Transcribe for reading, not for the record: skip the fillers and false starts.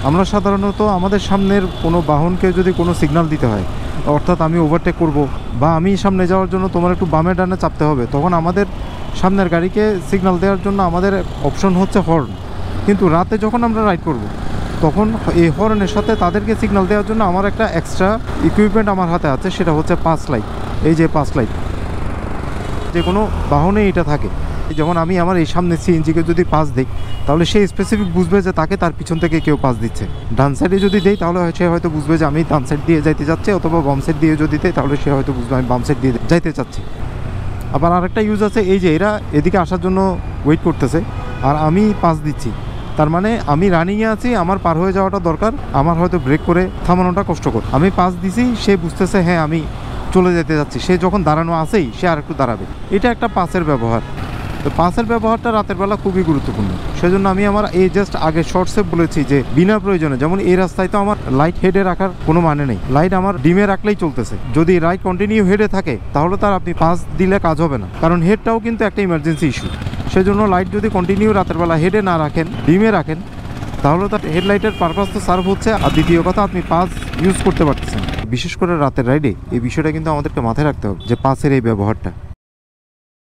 আমরা সাধারণত আমাদের সামনের কোনো বাহনকে যদি কোনো সিগন্যাল দিতে হয়, অর্থাৎ আমি ওভারটেক করব বা আমি সামনে যাওয়ার জন্য তোমার একটু বামে ডানে চাপতে হবে, তখন আমাদের সামনের গাড়িকে সিগন্যাল দেওয়ার জন্য আমাদের অপশন হচ্ছে হর্ন। কিন্তু রাতে যখন আমরা রাইড করব তখন এই হর্নের সাথে তাদেরকে সিগন্যাল দেওয়ার জন্য আমার একটা এক্সট্রা ইকুইপমেন্ট আমার হাতে আছে, সেটা হচ্ছে পাস লাইট। এই যে পাস লাইট যে কোনো বাহনে এটা থাকে। যেমন আমি আমার এই সামনে সিএনজিকে যদি পাস দিই তাহলে সে স্পেসিফিক বুঝবে যে তাকে তার পিছন থেকে কেউ পাস দিচ্ছে। ডান সাইডে যদি দেই তাহলে সে হয়তো বুঝবে যে আমি ডান সাইড দিয়ে যাইতে যাচ্ছি, অথবা বাম সাইড দিয়ে যদি দেয় তাহলে সে হয়তো বুঝবে আমি বাম সাইড দিয়ে যাইতে চাচ্ছি। আবার আরেকটা ইউজ আছে, এই যে এরা এদিকে আসার জন্য ওয়েট করতেছে আর আমি পাস দিচ্ছি, তার মানে আমি রানিংয়ে আছি, আমার পার হয়ে যাওয়াটা দরকার, আমার হয়তো ব্রেক করে থামানোটা কষ্টকর। আমি পাস দিছি, সে বুঝতেছে হ্যাঁ আমি চলে যেতে যাচ্ছি, সে যখন দাঁড়ানো আছেই সে আর একটু দাঁড়াবে। এটা একটা পাসের ব্যবহার। তো পাসের ব্যবহারটা রাতের বেলা খুবই গুরুত্বপূর্ণ। সেজন্য আমি আমার এই জাস্ট আগে শর্টসে বলেছি যে বিনা প্রয়োজনে, যেমন এই রাস্তায় তো আমার লাইট হেডে রাখার কোনো মানে নেই, লাইট আমার ডিমে রাখলেই চলতেছে। যদি লাইট কন্টিনিউ হেডে থাকে তাহলে তার আপনি পাস দিলে কাজ হবে না, কারণ হেডটাও কিন্তু একটা ইমার্জেন্সি ইস্যু। সেজন্য লাইট যদি কন্টিনিউ রাতের বেলা হেডে না রাখেন, ডিমে রাখেন, তাহলে তার হেডলাইটের পারপাস তো সার্ভ হচ্ছে, আর দ্বিতীয় কথা আপনি পাস ইউজ করতে পারতেছেন। বিশেষ করে রাতের রাইডে এই বিষয়টা কিন্তু আমাদেরকে মাথায় রাখতে হবে যে পাসের এই ব্যবহারটা।